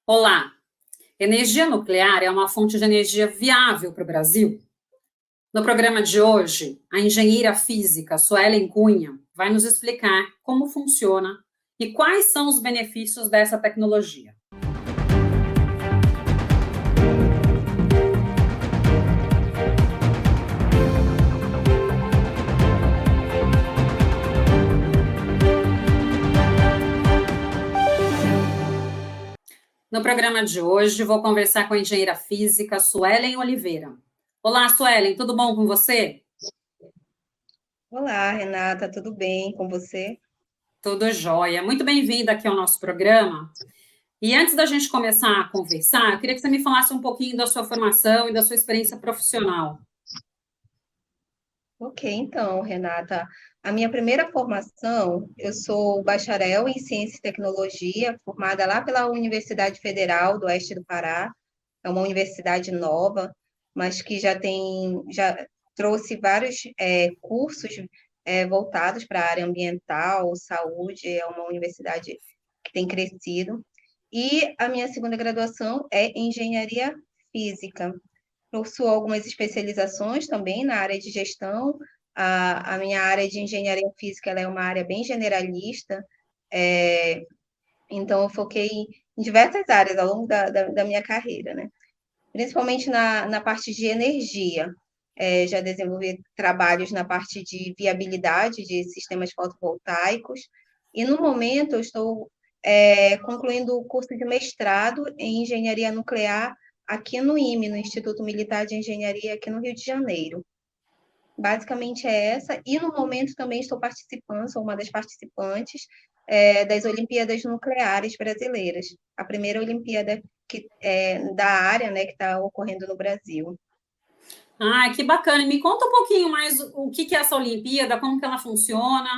Olá! Energia nuclear é uma fonte de energia viável para o Brasil? No programa de hoje, a engenheira física Suelen Cunha vai nos explicar como funciona e quais são os benefícios dessa tecnologia. No programa de hoje, vou conversar com a engenheira física Suelen Oliveira. Olá, Suelen, tudo bom com você? Olá, Renata, tudo bem com você? Tudo jóia. Muito bem-vinda aqui ao nosso programa. E antes da gente começar a conversar, eu queria que você me falasse um pouquinho da sua formação e da sua experiência profissional. Ok, então, Renata, a minha primeira formação, eu sou bacharel em Ciência e Tecnologia, formada lá pela Universidade Federal do Oeste do Pará. É uma universidade nova, mas que já trouxe vários cursos voltados para a área ambiental, saúde. É uma universidade que tem crescido. E a minha segunda graduação é em Engenharia Física. Possuo algumas especializações também na área de gestão. A minha área de engenharia física ela é uma área bem generalista, é, então eu foquei em diversas áreas ao longo da minha carreira, né? Principalmente na parte de energia. Já desenvolvi trabalhos na parte de viabilidade de sistemas fotovoltaicos, e no momento eu estou concluindo o curso de mestrado em engenharia nuclear aqui no IME, no Instituto Militar de Engenharia, aqui no Rio de Janeiro. Basicamente é essa, e no momento também estou participando, sou uma das participantes das Olimpíadas Nucleares Brasileiras, a primeira Olimpíada da área, né, que está ocorrendo no Brasil. Ah, que bacana. Me conta um pouquinho mais o que é essa Olimpíada, como que ela funciona.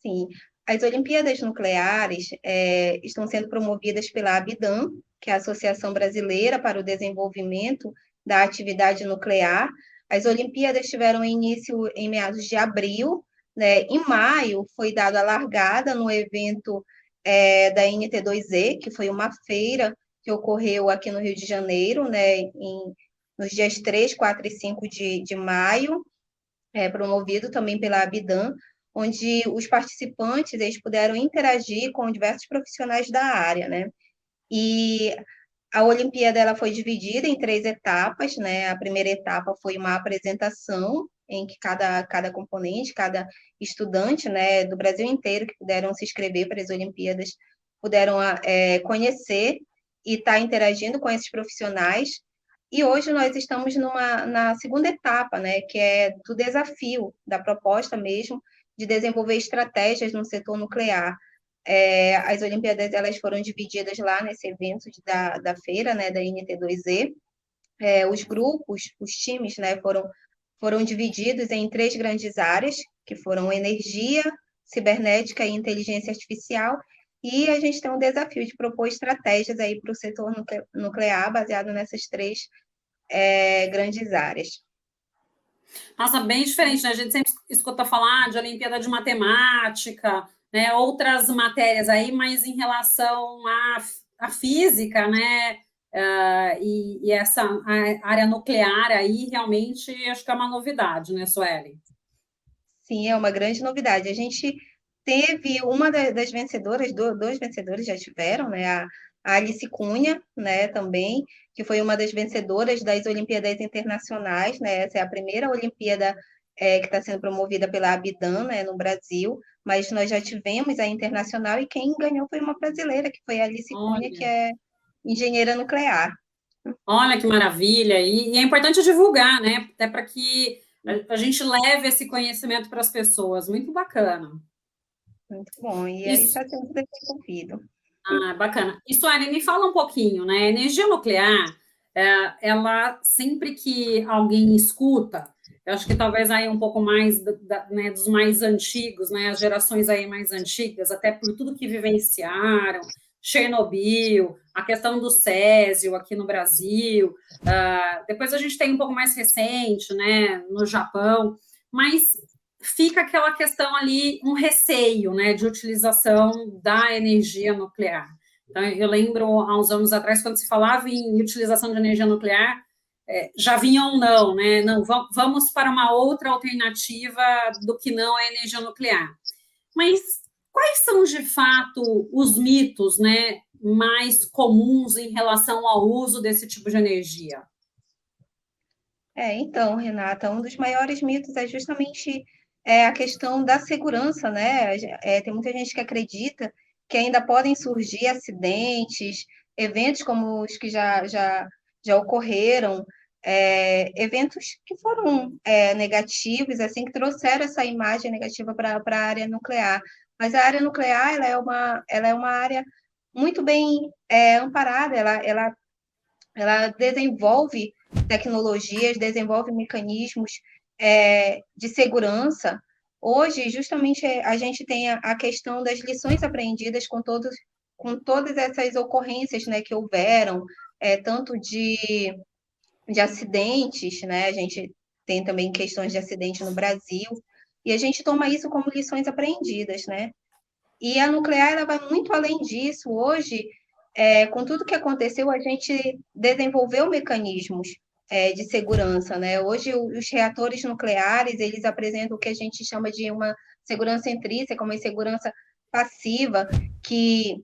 Sim, as Olimpíadas Nucleares estão sendo promovidas pela ABDAN, que é a Associação Brasileira para o Desenvolvimento da Atividade Nuclear. As Olimpíadas tiveram início em meados de abril, né? Em maio foi dada a largada no evento da NT2E, que foi uma feira que ocorreu aqui no Rio de Janeiro, né? Nos dias 3, 4 e 5 de maio, promovido também pela Abdan, onde os participantes eles puderam interagir com diversos profissionais da área, né? E a Olimpíada ela foi dividida em 3 etapas, né? A primeira etapa foi uma apresentação em que cada componente, cada estudante, né, do Brasil inteiro que puderam se inscrever para as Olimpíadas, puderam conhecer e estar interagindo com esses profissionais. E hoje nós estamos na segunda etapa, né, que é do desafio, da proposta mesmo, de desenvolver estratégias no setor nuclear. As Olimpíadas elas foram divididas lá nesse evento da feira, né, da NT2E. Os grupos, os times, né, foram divididos em 3 grandes áreas, que foram energia, cibernética e inteligência artificial, e a gente tem um desafio de propor estratégias aí para o setor nuclear baseado nessas 3 grandes áreas. Nossa, bem diferente, né? A gente sempre escuta falar de Olimpíada de Matemática, né? Outras matérias aí, mas em relação à física, né? E essa área nuclear aí, realmente, acho que é uma novidade, né, Sueli? Sim, é uma grande novidade. A gente teve uma das vencedoras, dois vencedores já tiveram, né? A Alice Cunha, né, também, que foi uma das vencedoras das Olimpíadas Internacionais, né? Essa é a primeira Olimpíada que está sendo promovida pela Abdan, né, no Brasil, mas nós já tivemos a internacional e quem ganhou foi uma brasileira, que foi a Alice Cunha, que Olha, é engenheira nuclear. olha que maravilha! E é importante divulgar, né? Até para que a gente leve esse conhecimento para as pessoas. Muito bacana. Muito bom, e aí Isso. está sendo desenvolvido. Ah, bacana. E, Sueli, me fala um pouquinho, né? Energia nuclear, ela, sempre que alguém escuta, eu acho que talvez aí um pouco mais né, dos mais antigos, né? As gerações aí mais antigas, até por tudo que vivenciaram, Chernobyl, a questão do césio aqui no Brasil, depois a gente tem um pouco mais recente, né? No Japão, mas fica aquela questão ali, um receio, né, de utilização da energia nuclear. Então, eu lembro, há uns anos atrás, quando se falava em utilização de energia nuclear, já vinha um não, né? Não, vamos para uma outra alternativa do que não a energia nuclear. Mas quais são, de fato, os mitos, né, mais comuns em relação ao uso desse tipo de energia? Então, Renata, um dos maiores mitos é justamente a questão da segurança, né? Tem muita gente que acredita que ainda podem surgir acidentes, eventos como os que já ocorreram, eventos que foram negativos, assim, que trouxeram essa imagem negativa para a área nuclear. Mas a área nuclear, ela é uma área muito bem amparada, ela desenvolve tecnologias, desenvolve mecanismos de segurança. Hoje, justamente, a gente tem a questão das lições aprendidas com todas essas ocorrências, né, que houveram, tanto de acidentes, né? A gente tem também questões de acidente no Brasil, e a gente toma isso como lições aprendidas, né? E a nuclear ela vai muito além disso. Hoje, com tudo que aconteceu, a gente desenvolveu mecanismos de segurança, né? Hoje, os reatores nucleares, eles apresentam o que a gente chama de uma segurança intrínseca, uma segurança passiva, que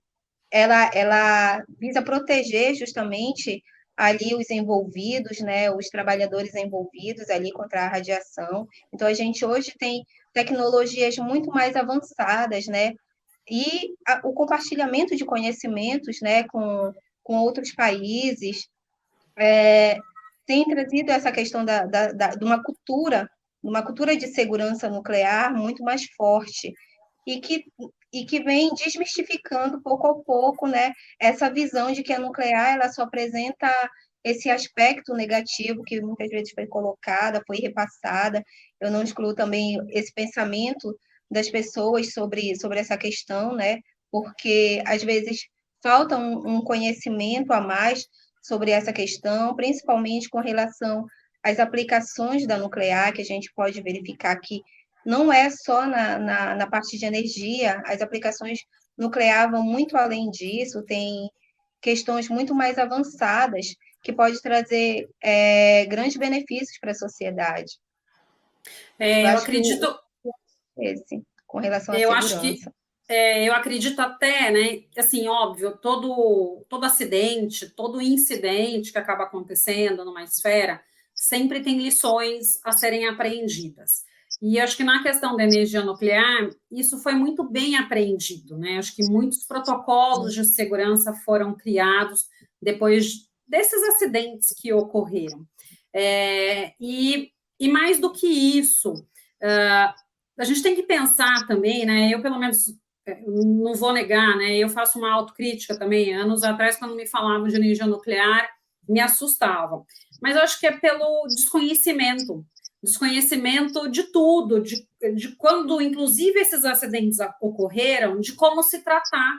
ela visa proteger justamente ali os envolvidos, né, os trabalhadores envolvidos ali contra a radiação. Então, a gente hoje tem tecnologias muito mais avançadas, né, e o compartilhamento de conhecimentos, né, com outros países, tem trazido essa questão de uma cultura de segurança nuclear muito mais forte, e que vem desmistificando pouco a pouco, né, essa visão de que a nuclear ela só apresenta esse aspecto negativo que muitas vezes foi colocada, foi repassada. Eu não excluo também esse pensamento das pessoas sobre essa questão, né, porque às vezes falta um conhecimento a mais sobre essa questão, principalmente com relação às aplicações da nuclear, que a gente pode verificar que não é só na parte de energia, as aplicações nuclear vão muito além disso, tem questões muito mais avançadas que pode trazer grandes benefícios para a sociedade. Eu Eu acho que acredito, esse, com relação à eu acho que segurança. eu acredito até, né? Assim, óbvio, todo acidente, todo incidente que acaba acontecendo numa esfera sempre tem lições a serem aprendidas. E acho que na questão da energia nuclear, isso foi muito bem aprendido, né? Acho que muitos protocolos de segurança foram criados depois desses acidentes que ocorreram. E mais do que isso, a gente tem que pensar também, né? Eu, pelo menos, não vou negar, né? Eu faço uma autocrítica também. Anos atrás, quando me falavam de energia nuclear, me assustava. Mas eu acho que é pelo desconhecimento de tudo, de quando, inclusive, esses acidentes ocorreram, de como se tratar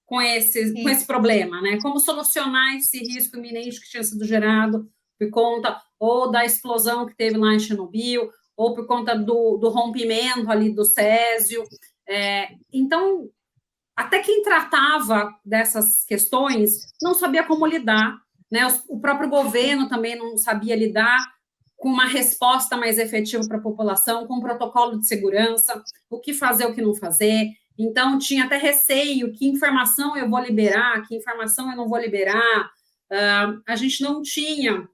com esse problema, né? Como solucionar esse risco iminente que tinha sido gerado por conta ou da explosão que teve lá em Chernobyl, ou por conta do rompimento ali do césio. Então, até quem tratava dessas questões não sabia como lidar, né? O próprio governo também não sabia lidar com uma resposta mais efetiva para a população, com um protocolo de segurança, o que fazer, o que não fazer. Então, tinha até receio, que informação eu vou liberar, que informação eu não vou liberar. A gente não tinha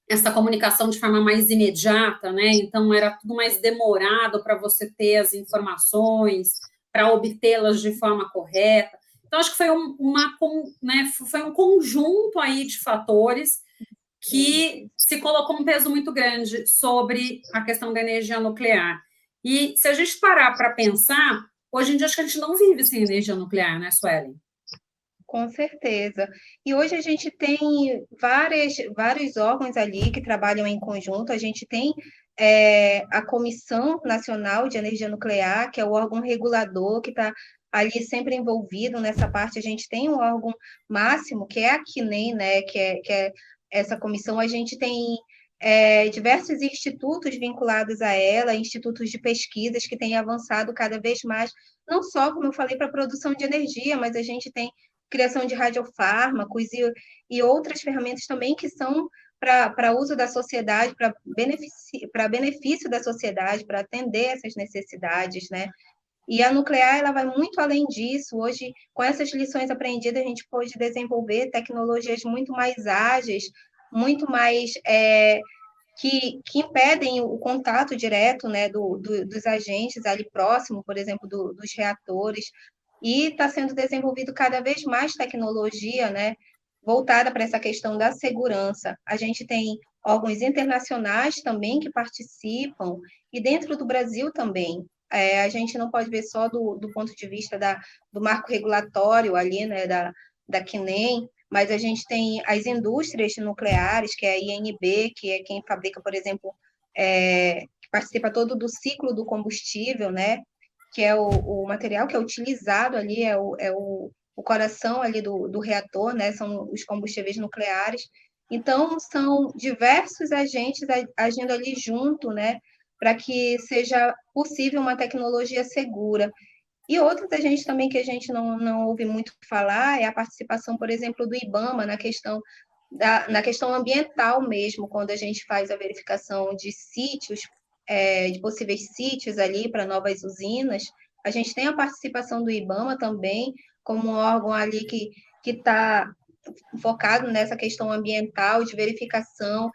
essa comunicação de forma mais imediata, né? Então, era tudo mais demorado para você ter as informações, para obtê-las de forma correta. Então, acho que foi foi um conjunto aí de fatores que se colocou um peso muito grande sobre a questão da energia nuclear. E se a gente parar para pensar, hoje em dia acho que a gente não vive sem energia nuclear, né, Suelen? Com certeza. E hoje a gente tem vários órgãos ali que trabalham em conjunto. A gente tem a Comissão Nacional de Energia Nuclear, que é o órgão regulador que está ali sempre envolvido nessa parte. A gente tem um órgão máximo, que é a CNEM, né, que é essa comissão. A gente tem diversos institutos vinculados a ela, institutos de pesquisas que têm avançado cada vez mais, não só, como eu falei, para a produção de energia, mas a gente tem criação de radiofármacos e outras ferramentas também que são para uso da sociedade, para benefício da sociedade, para atender essas necessidades, né? E a nuclear, ela vai muito além disso. Hoje, com essas lições aprendidas, a gente pode desenvolver tecnologias muito mais ágeis, muito mais que impedem o contato direto, né, dos agentes ali próximo, por exemplo, dos reatores. E está sendo desenvolvido cada vez mais tecnologia, né, voltada para essa questão da segurança. A gente tem órgãos internacionais também que participam, e dentro do Brasil também. A gente não pode ver só do ponto de vista do marco regulatório ali, né, da CNEM, mas a gente tem as indústrias nucleares, que é a INB, que é quem fabrica, por exemplo, que participa todo do ciclo do combustível, né, que é o material que é utilizado ali, o coração ali do reator, né, são os combustíveis nucleares. Então, são diversos agentes agindo ali junto, né, para que seja possível uma tecnologia segura. E outros agentes também que a gente não ouve muito falar é a participação, por exemplo, do IBAMA na questão ambiental mesmo, quando a gente faz a verificação de sítios, de possíveis sítios ali para novas usinas. A gente tem a participação do IBAMA também, como um órgão ali que está focado nessa questão ambiental, de verificação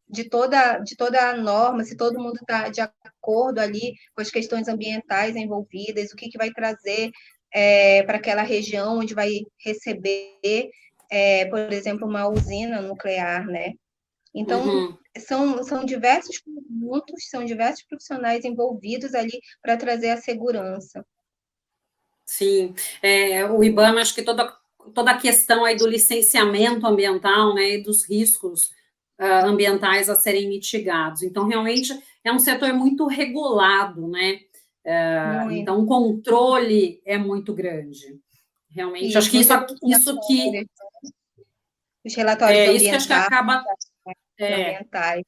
de toda a norma, se todo mundo está de acordo ali com as questões ambientais envolvidas, o que vai trazer para aquela região onde vai receber, por exemplo, uma usina nuclear, né? Então, são diversos pontos, são diversos profissionais envolvidos ali para trazer a segurança. Sim, o IBAMA, acho que toda a questão aí do licenciamento ambiental, né, e dos riscos ambientais a serem mitigados. Então, realmente, é um setor muito regulado, né? Então, o controle é muito grande. Realmente, acho que isso que... Os relatórios isso que acho que acaba... ambientais.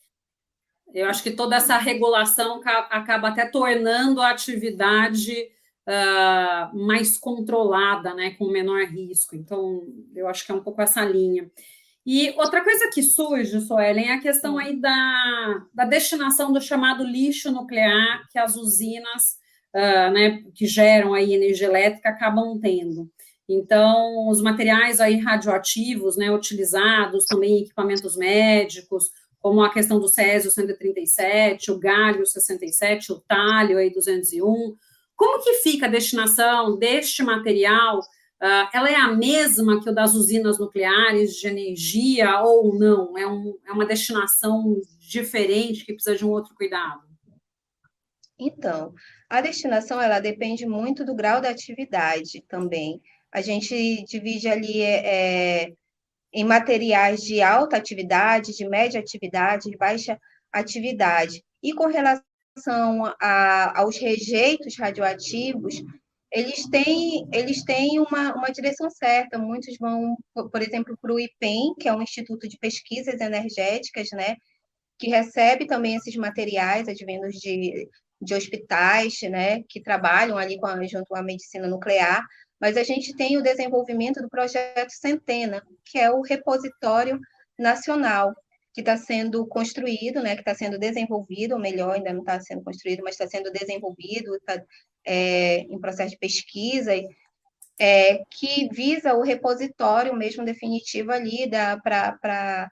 Eu acho que toda essa regulação acaba até tornando a atividade mais controlada, né, com menor risco. Então, eu acho que é um pouco essa linha. E outra coisa que surge, Suelen, é a questão aí da destinação do chamado lixo nuclear que as usinas né, que geram aí energia elétrica acabam tendo. Então, os materiais aí radioativos, né, utilizados também em equipamentos médicos, como a questão do césio 137, o galho 67, o talho aí 201. Como que fica a destinação deste material? Ela é a mesma que o das usinas nucleares de energia ou não? É uma destinação diferente que precisa de um outro cuidado? Então, a destinação, ela depende muito do grau da atividade também. A gente divide ali em materiais de alta atividade, de média atividade, de baixa atividade. E com relação aos rejeitos radioativos, eles têm uma direção certa. Muitos vão, por exemplo, para o IPEM, que é um Instituto de Pesquisas Energéticas, né, que recebe também esses materiais advindos de hospitais, né, que trabalham ali junto à medicina nuclear, mas a gente tem o desenvolvimento do projeto Centena, que é o repositório nacional, que está sendo construído, né, que está sendo desenvolvido, ou melhor, ainda não está sendo construído, mas está sendo desenvolvido, está em processo de pesquisa, que visa o repositório mesmo definitivo ali para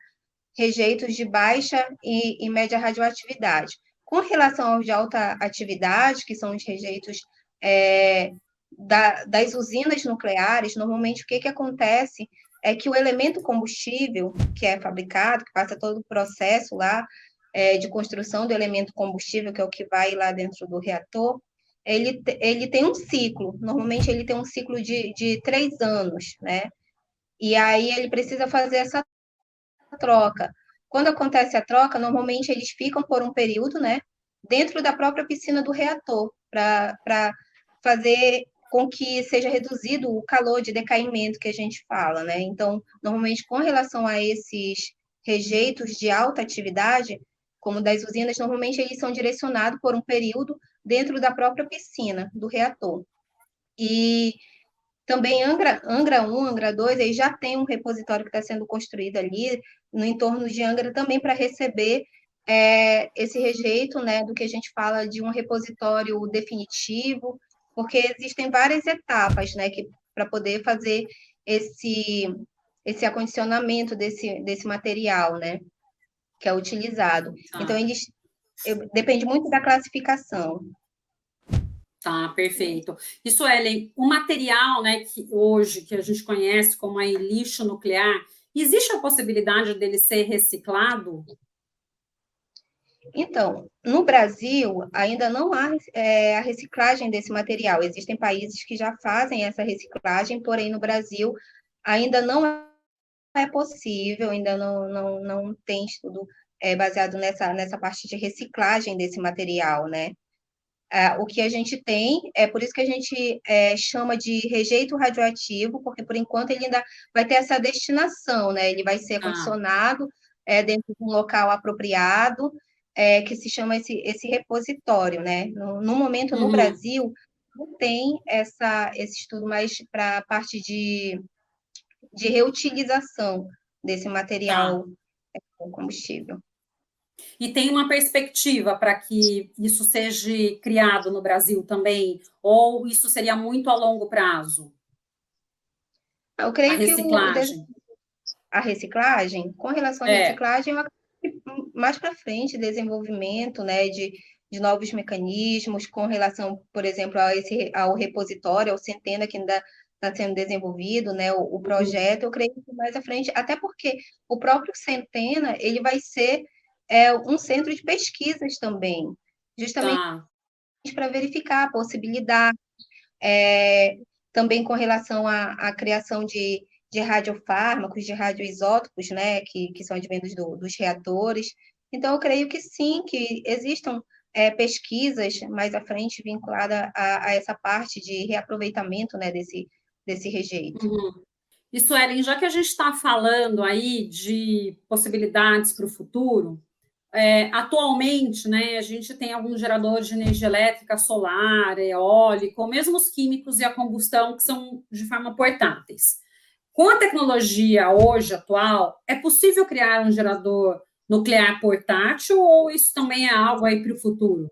rejeitos de baixa e média radioatividade. Com relação aos de alta atividade, que são os rejeitos das usinas nucleares, normalmente o que acontece é que o elemento combustível que é fabricado, que passa todo o processo lá de construção do elemento combustível, que é o que vai lá dentro do reator, ele tem um ciclo, normalmente ele tem um ciclo de 3 anos, né? E aí ele precisa fazer essa troca. Quando acontece a troca, normalmente eles ficam por um período, né, dentro da própria piscina do reator, para fazer com que seja reduzido o calor de decaimento que a gente fala, né? Então, normalmente, com relação a esses rejeitos de alta atividade, como das usinas, normalmente eles são direcionados por um período dentro da própria piscina do reator. E Também Angra 1, Angra 2, aí já tem um repositório que está sendo construído ali no entorno de Angra também para receber esse rejeito, né, do que a gente fala de um repositório definitivo, porque existem várias etapas, né, para poder fazer esse acondicionamento desse material, né, que é utilizado. Então, Tá. depende muito da classificação. Tá, perfeito. Isso, Ellen, o material, né, que hoje que a gente conhece como aí lixo nuclear, existe a possibilidade dele ser reciclado? Então, no Brasil, ainda não há a reciclagem desse material. Existem países que já fazem essa reciclagem, porém, no Brasil, ainda não é possível, ainda não tem estudo baseado nessa parte de reciclagem desse material, né? O que a gente tem, é por isso que a gente chama de rejeito radioativo, porque por enquanto ele ainda vai ter essa destinação, né? Ele vai ser Tá. condicionado dentro de um local apropriado, que se chama esse repositório, né? No momento, no Uhum. Brasil, não tem esse estudo mais para a parte de reutilização desse Tá. material combustível. E tem uma perspectiva para que isso seja criado no Brasil também? Ou isso seria muito a longo prazo? Eu A creio que reciclagem? a reciclagem, com relação à É. reciclagem, eu acredito que mais para frente, desenvolvimento, né, de novos mecanismos com relação, por exemplo, ao repositório, ao Centena, que ainda está sendo desenvolvido, né, o Uhum. projeto, eu creio que mais à frente, até porque o próprio Centena, ele vai ser um centro de pesquisas também, justamente Tá. para verificar a possibilidade, é, também com relação à criação de radiofármacos, de radioisótopos, né, que são advindos dos reatores. Então, eu creio que sim, que existam pesquisas mais à frente vinculadas a essa parte de reaproveitamento, né, desse rejeito. Uhum. Isso, Ellen, já que a gente está falando aí de possibilidades para o futuro, atualmente, né, a gente tem alguns geradores de energia elétrica solar, eólico, mesmo os químicos e a combustão, que são de forma portáteis. Com a tecnologia hoje atual, é possível criar um gerador nuclear portátil ou isso também é algo aí para o futuro?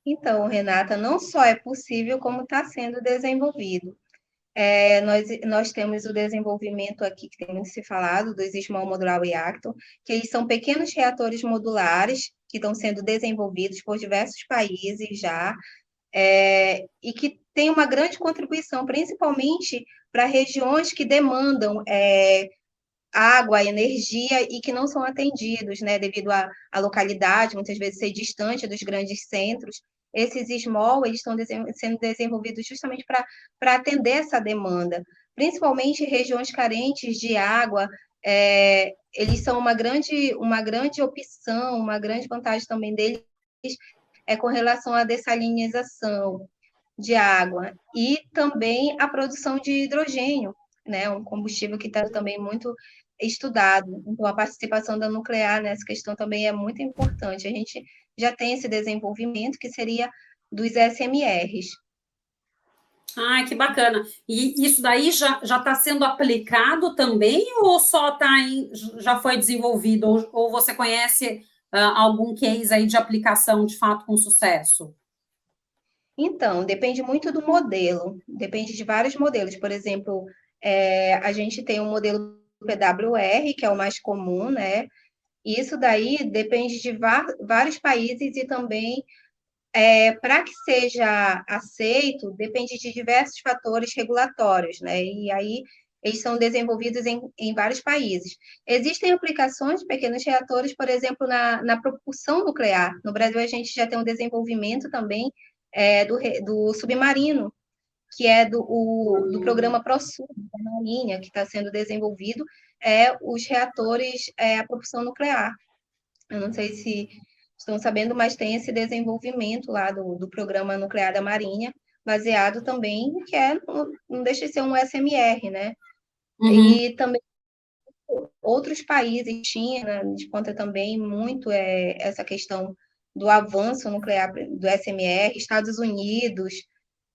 Então, Renata, não só é possível, como está sendo desenvolvido. Nós temos o desenvolvimento aqui, que tem muito se falado, do Small Modular Reactor, que eles são pequenos reatores modulares que estão sendo desenvolvidos por diversos países já, e que tem uma grande contribuição, principalmente para regiões que demandam água, energia e que não são atendidos, né, devido à localidade, muitas vezes ser distante dos grandes centros. Esses small, eles estão sendo desenvolvidos justamente para atender essa demanda, principalmente em regiões carentes de água, eles são uma grande opção, uma grande vantagem também deles com relação à dessalinização de água e também a produção de hidrogênio, né, um combustível que está também muito estudado. Então, a participação da nuclear nessa questão também é muito importante. A gente já tem esse desenvolvimento que seria dos SMRs. Ah, que bacana. E isso daí já está sendo aplicado também ou só já foi desenvolvido? Ou você conhece algum case aí de aplicação de fato com sucesso? Então, depende muito do modelo, depende de vários modelos. Por exemplo, a gente tem um modelo PWR, que é o mais comum, né? E isso daí depende de vários países e também, para que seja aceito, depende de diversos fatores regulatórios, né? E aí eles são desenvolvidos em vários países. Existem aplicações de pequenos reatores, por exemplo, na propulsão nuclear. No Brasil, a gente já tem um desenvolvimento também do submarino, que é do programa ProSub, da Marinha, que está sendo desenvolvido, os reatores a propulsão nuclear. Eu não sei se estão sabendo, mas tem esse desenvolvimento lá do programa nuclear da Marinha, baseado também, que não deixa de ser um SMR, né? Uhum. E também outros países, China, desponta também muito essa questão do avanço nuclear do SMR, Estados Unidos,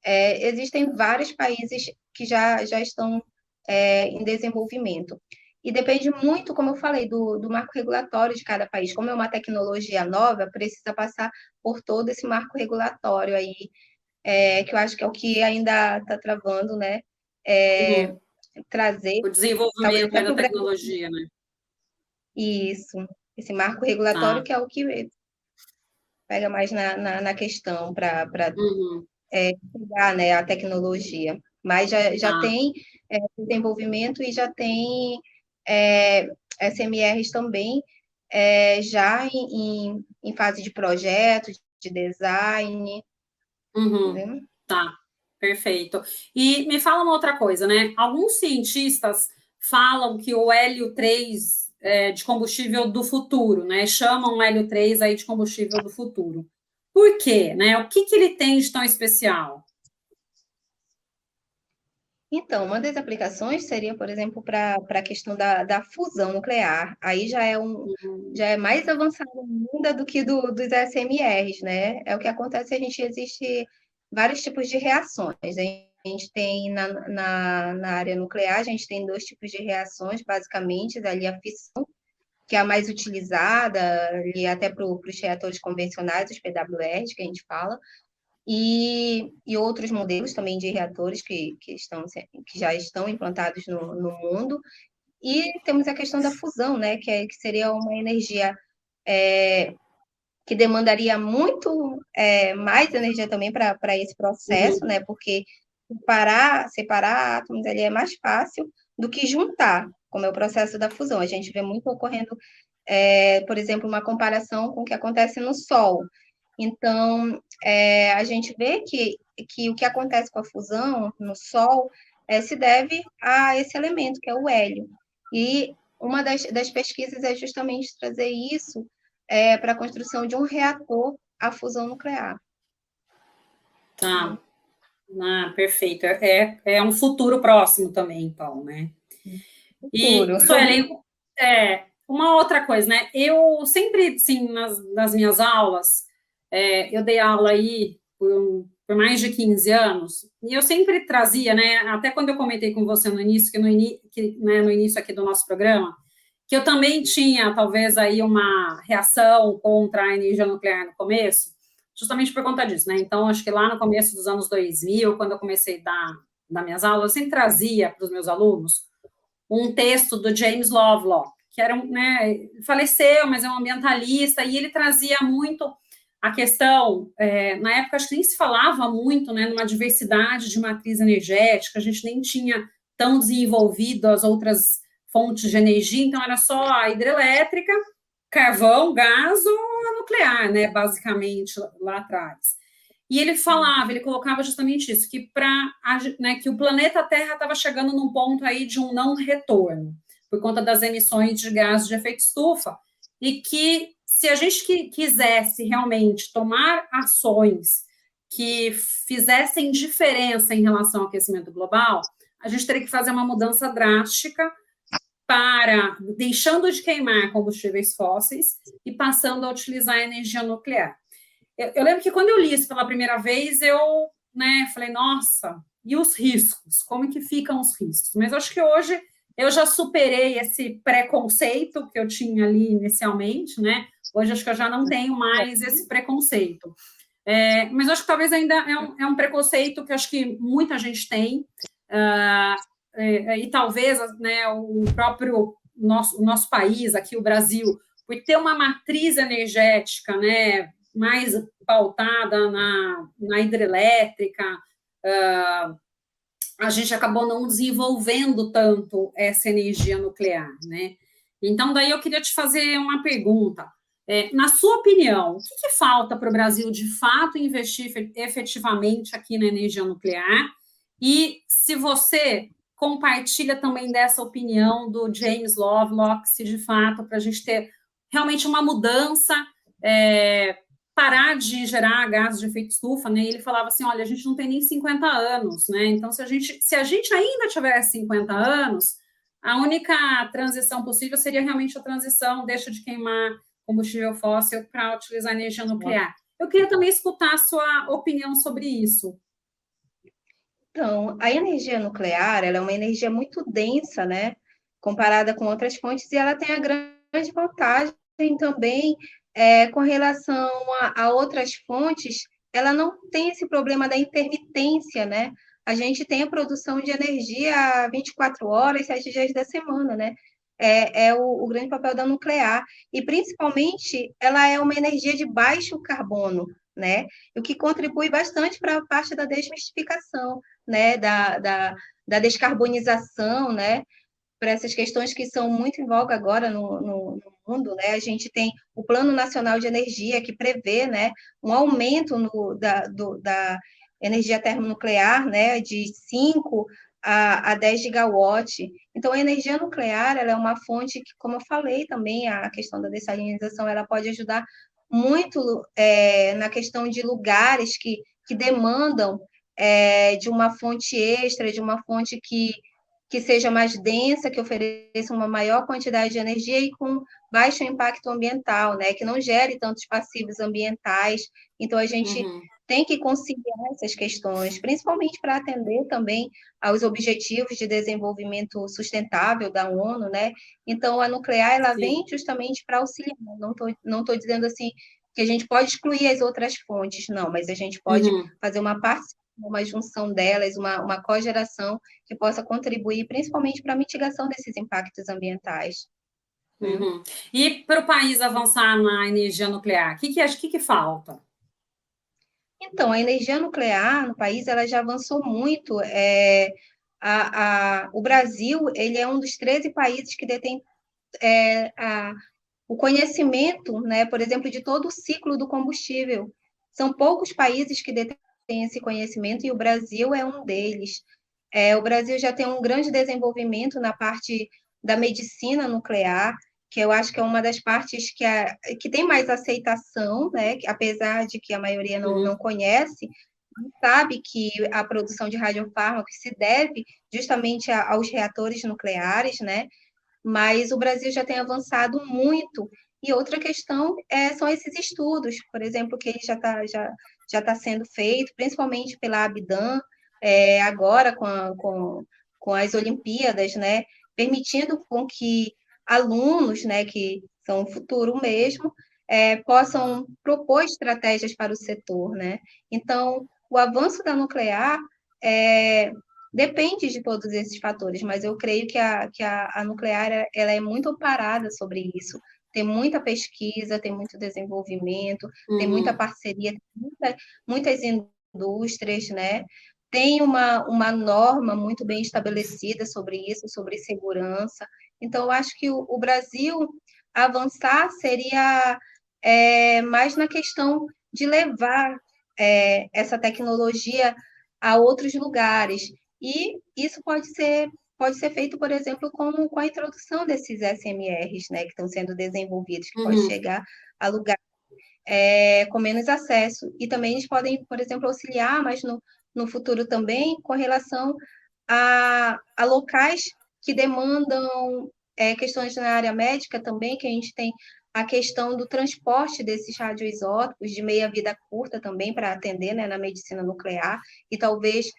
existem vários países que já estão em desenvolvimento. E depende muito, como eu falei, do marco regulatório de cada país. Como é uma tecnologia nova, precisa passar por todo esse marco regulatório aí, que eu acho que é o que ainda está travando, né? Uhum. Trazer, O talvez desenvolvimento até aí para da o Brasil, tecnologia, né? isso, esse marco regulatório Tá. que é o que pega mais na questão para Uhum. pegar, né, a tecnologia. Mas já Tá. tem desenvolvimento e já tem é, SMRs também já em fase de projeto, de design, Uhum. entendeu? Tá. Perfeito. E me fala uma outra coisa, né? Alguns cientistas falam que o hélio 3 é de combustível do futuro, né? Chamam o hélio 3 aí de combustível do futuro. Por quê, né? O que que ele tem de tão especial? Então, uma das aplicações seria, por exemplo, para a questão da fusão nuclear. Aí já é mais avançado ainda do que dos SMRs, né? É o que acontece, existe vários tipos de reações. A gente tem na área nuclear, a gente tem dois tipos de reações, basicamente, ali a fissão, que é a mais utilizada, ali até para os reatores convencionais, os PWRs, que a gente fala, e outros modelos também de reatores que já estão implantados no mundo. E temos a questão da fusão, né, que seria uma energia que demandaria muito mais energia também para esse processo, Uhum. né, porque separar átomos ali é mais fácil do que juntar, como é o processo da fusão. A gente vê muito ocorrendo, por exemplo, uma comparação com o que acontece no Sol. Então, a gente vê que o que acontece com a fusão no Sol se deve a esse elemento, que é o hélio. E uma das pesquisas é justamente trazer isso para a construção de um reator à fusão nuclear. Tá. Né? Ah, perfeito. É um futuro próximo também, então, né? E, Futuro. Suelen, uma outra coisa, né? Eu sempre, sim, nas minhas aulas, eu dei aula aí por mais de 15 anos, e eu sempre trazia, né? Até quando eu comentei com você no início, né, no início aqui do nosso programa, que eu também tinha, talvez, aí uma reação contra a energia nuclear no começo, justamente por conta disso, né? Então, acho que lá no começo dos anos 2000, quando eu comecei dar minhas aulas, eu sempre trazia para os meus alunos um texto do James Lovelock, que era né, faleceu, mas é um ambientalista, e ele trazia muito a questão, na época acho que nem se falava muito, né, numa diversidade de matriz energética, a gente nem tinha tão desenvolvido as outras fontes de energia, então era só a hidrelétrica, carvão, gás ou a nuclear, né, basicamente, lá atrás. E ele falava, ele colocava justamente isso, que né, que o planeta Terra estava chegando num ponto aí de um não retorno, por conta das emissões de gases de efeito estufa, e que se a gente quisesse realmente tomar ações que fizessem diferença em relação ao aquecimento global, a gente teria que fazer uma mudança drástica para deixando de queimar combustíveis fósseis e passando a utilizar a energia nuclear. Eu lembro que quando eu li isso pela primeira vez, eu né, falei, nossa, e os riscos? Como que ficam os riscos? Mas acho que hoje eu já superei esse preconceito que eu tinha ali inicialmente, né? Hoje acho que eu já não tenho mais esse preconceito. Mas acho que talvez ainda é um preconceito que acho que muita gente tem, e talvez né, o próprio nosso país, aqui o Brasil, por ter uma matriz energética né, mais pautada na hidrelétrica, a gente acabou não desenvolvendo tanto essa energia nuclear, né? Então, daí eu queria te fazer uma pergunta. Na sua opinião, o que falta para o Brasil de fato investir efetivamente aqui na energia nuclear? E se você compartilha também dessa opinião do James Lovelock, se de fato para a gente ter realmente uma mudança, parar de gerar gases de efeito estufa, né? E ele falava assim, olha, a gente não tem nem 50 anos, né? Então, se a gente ainda tivesse 50 anos, a única transição possível seria realmente a transição, deixa de queimar combustível fóssil para utilizar energia nuclear. Eu queria também escutar a sua opinião sobre isso. Então, a energia nuclear, ela é uma energia muito densa, né, comparada com outras fontes, e ela tem a grande vantagem também, com relação a outras fontes, ela não tem esse problema da intermitência, né? A gente tem a produção de energia 24 horas, 7 dias da semana, né? É o grande papel da nuclear. E, principalmente, ela é uma energia de baixo carbono, né? O que contribui bastante para a parte da desmistificação, né? Da descarbonização, né? Para essas questões que são muito em voga agora no mundo, né? A gente tem o Plano Nacional de Energia, que prevê, né, um aumento da energia termonuclear, né, de 5 a 10 gigawatts. Então, a energia nuclear, ela é uma fonte que, como eu falei também, a questão da dessalinização, ela pode ajudar muito na questão de lugares que demandam de uma fonte extra, de uma fonte que seja mais densa, que ofereça uma maior quantidade de energia e com baixo impacto ambiental, né? Que não gere tantos passivos ambientais. Então, a gente Uhum, tem que conciliar essas questões, principalmente para atender também aos objetivos de desenvolvimento sustentável da ONU, né? Então, a nuclear, ela vem sim. justamente para auxiliar. Não tô dizendo assim que a gente pode excluir as outras fontes, não, mas a gente pode Uhum. fazer uma junção delas, uma cogeração que possa contribuir principalmente para a mitigação desses impactos ambientais. Né? Uhum. E para o país avançar na energia nuclear, o que falta? Então, a energia nuclear no país ela já avançou muito. O Brasil ele é um dos 13 países que detém o conhecimento, né, por exemplo, de todo o ciclo do combustível. São poucos países que detêm esse conhecimento e o Brasil é um deles. O Brasil já tem um grande desenvolvimento na parte da medicina nuclear, que eu acho que é uma das partes que tem mais aceitação, né? Apesar de que a maioria não Uhum, conhece, sabe que a produção de radiofármacos se deve justamente aos reatores nucleares, né? Mas o Brasil já tem avançado muito. E outra questão são esses estudos, por exemplo, que ele já tá sendo feito, principalmente pela Abdam, agora com as Olimpíadas, né, permitindo com que alunos, né, que são o futuro mesmo, possam propor estratégias para o setor, né? Então, o avanço da nuclear é, depende de todos esses fatores, mas eu creio que a nuclear ela é muito amparada sobre isso. Tem muita pesquisa, tem muito desenvolvimento, tem muita uhum, parceria, tem muitas indústrias, né? Tem uma norma muito bem estabelecida sobre isso, sobre segurança. Então, eu acho que o Brasil avançar seria mais na questão de levar essa tecnologia a outros lugares. E isso pode ser feito, por exemplo, com a introdução desses SMRs, né, que estão sendo desenvolvidos, que pode uhum, chegar a lugar com menos acesso. E também eles podem, por exemplo, auxiliar, mas no futuro também, com relação a locais que demandam questões na área médica também, que a gente tem a questão do transporte desses radioisótopos de meia-vida curta também para atender, né, na medicina nuclear, e talvez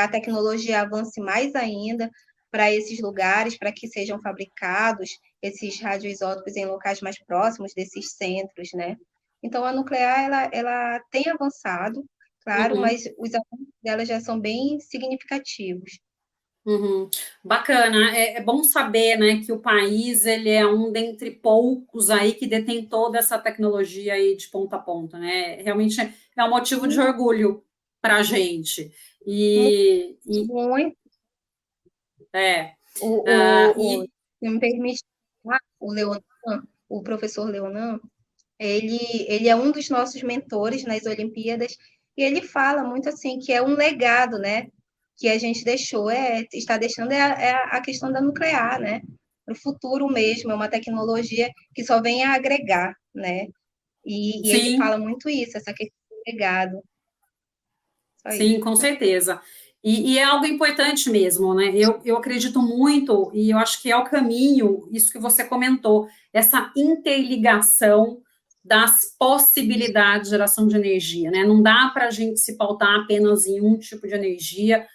a tecnologia avance mais ainda para esses lugares, para que sejam fabricados esses radioisótopos em locais mais próximos desses centros, né? Então, a nuclear, ela tem avançado, claro, uhum, mas os avanços dela já são bem significativos. uhum. Bacana, é bom saber, né, que o país ele é um dentre poucos aí que detém toda essa tecnologia aí de ponta a ponta, né? Realmente é um motivo de orgulho para a gente. Muito, E muito. é, O, e se me permite, o Leonan, o professor Leonan, ele é um dos nossos mentores nas Olimpíadas, e ele fala muito assim que é um legado, né? Que a gente deixou, está deixando a questão da nuclear, né? Para o futuro mesmo, é uma tecnologia que só vem a agregar, né? E ele sim, fala muito isso, essa questão do legado. Só sim, isso. com certeza. E é algo importante mesmo, né? Eu acredito muito, e eu acho que é o caminho, isso que você comentou, essa interligação das possibilidades de geração de energia, né? Não dá para a gente se pautar apenas em um tipo de energia.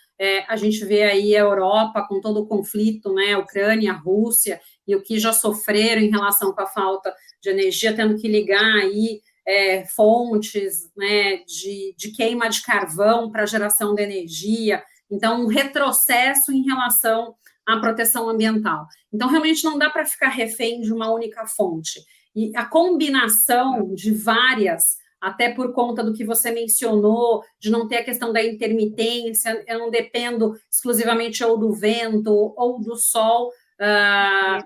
A gente vê aí a Europa com todo o conflito, né? Ucrânia, Rússia, e o que já sofreram em relação com a falta de energia, tendo que ligar aí fontes, né, de queima de carvão para geração de energia. Então, um retrocesso em relação à proteção ambiental. Então, realmente não dá para ficar refém de uma única fonte. E a combinação de várias, até por conta do que você mencionou, de não ter a questão da intermitência, eu não dependo exclusivamente ou do vento ou do sol,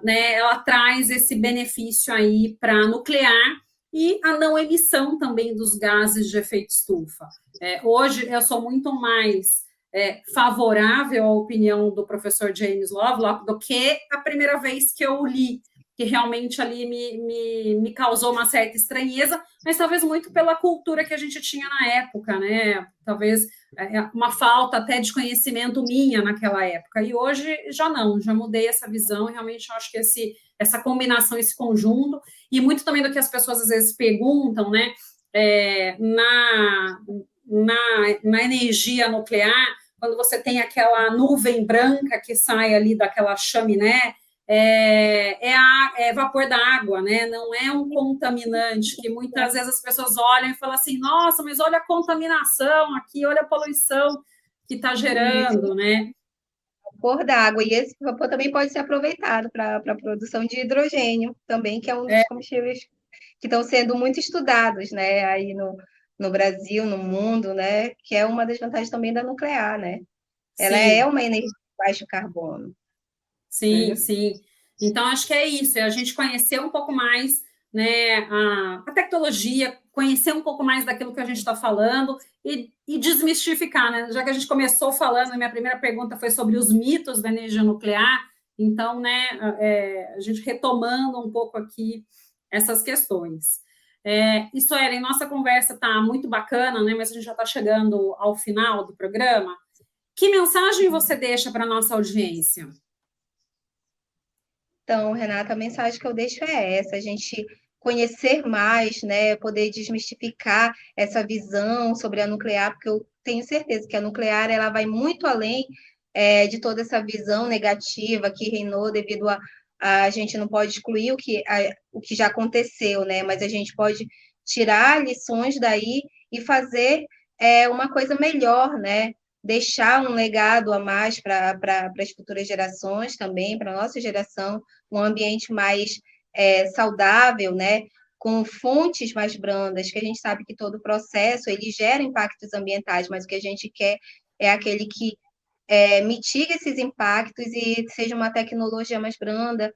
né, ela traz esse benefício aí para a nuclear e a não emissão também dos gases de efeito estufa. Hoje, eu sou muito mais favorável à opinião do professor James Lovelock do que a primeira vez que eu li, que realmente ali me causou uma certa estranheza, mas talvez muito pela cultura que a gente tinha na época, né? Talvez uma falta até de conhecimento minha naquela época. E hoje já não, já mudei essa visão e realmente eu acho que essa combinação, esse conjunto, e muito também do que as pessoas às vezes perguntam, né? Na energia nuclear, quando você tem aquela nuvem branca que sai ali daquela chaminé, é vapor da água, né? Não é um contaminante, que muitas vezes as pessoas olham e falam assim, nossa, mas olha a contaminação aqui, olha a poluição que está gerando, isso, né? Vapor da água, e esse vapor também pode ser aproveitado para a produção de hidrogênio, também, que é um dos combustíveis que estão sendo muito estudados, né, aí no Brasil, no mundo, né, que é uma das vantagens também da nuclear, né? Ela é uma energia de baixo carbono. Sim, né? Sim. Então, acho que é isso, é a gente conhecer um pouco mais, né, a tecnologia, conhecer um pouco mais daquilo que a gente está falando e desmistificar, né? Já que a gente começou falando, a minha primeira pergunta foi sobre os mitos da energia nuclear, então, né, a gente retomando um pouco aqui essas questões. Isso, Ellen, nossa conversa está muito bacana, né, mas a gente já está chegando ao final do programa. Que mensagem você deixa para a nossa audiência? Então, Renata, a mensagem que eu deixo é essa: a gente conhecer mais, né, poder desmistificar essa visão sobre a nuclear, porque eu tenho certeza que a nuclear ela vai muito além de toda essa visão negativa que reinou devido a gente não pode excluir o que já aconteceu, né, mas a gente pode tirar lições daí e fazer uma coisa melhor, né, deixar um legado a mais para as futuras gerações também, para a nossa geração, um ambiente mais saudável, né? Com fontes mais brandas, que a gente sabe que todo o processo ele gera impactos ambientais, mas o que a gente quer é aquele que mitiga esses impactos e seja uma tecnologia mais branda,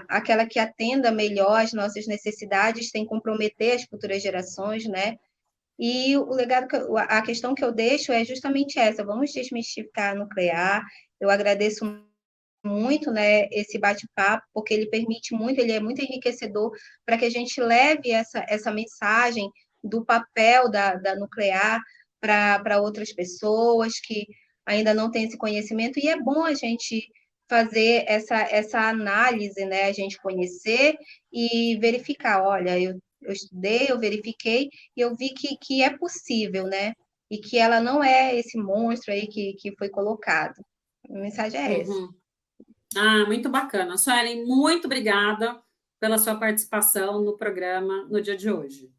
aquela que atenda melhor as nossas necessidades, sem comprometer as futuras gerações, né? E o legado, a questão que eu deixo é justamente essa: vamos desmistificar a nuclear. Eu agradeço muito, né, esse bate-papo, porque ele permite muito, ele é muito enriquecedor para que a gente leve essa mensagem do papel da nuclear para outras pessoas que ainda não têm esse conhecimento, e é bom a gente fazer essa análise, né, a gente conhecer e verificar, olha, eu estudei, eu verifiquei, e eu vi que é possível, né, e que ela não é esse monstro aí que foi colocado. A mensagem é essa. Muito bacana. Suelen, muito obrigada pela sua participação no programa no dia de hoje.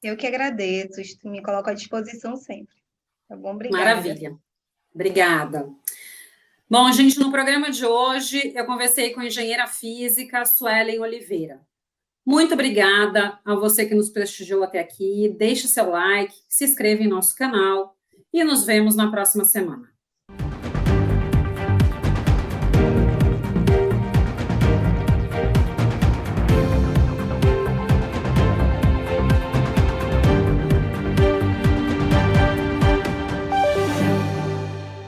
Eu que agradeço, me coloco à disposição sempre. Tá bom? Obrigada. Maravilha. Obrigada. Bom, gente, no programa de hoje eu conversei com a engenheira física Suelen Oliveira. Muito obrigada a você que nos prestigiou até aqui. Deixe seu like, se inscreva em nosso canal e nos vemos na próxima semana.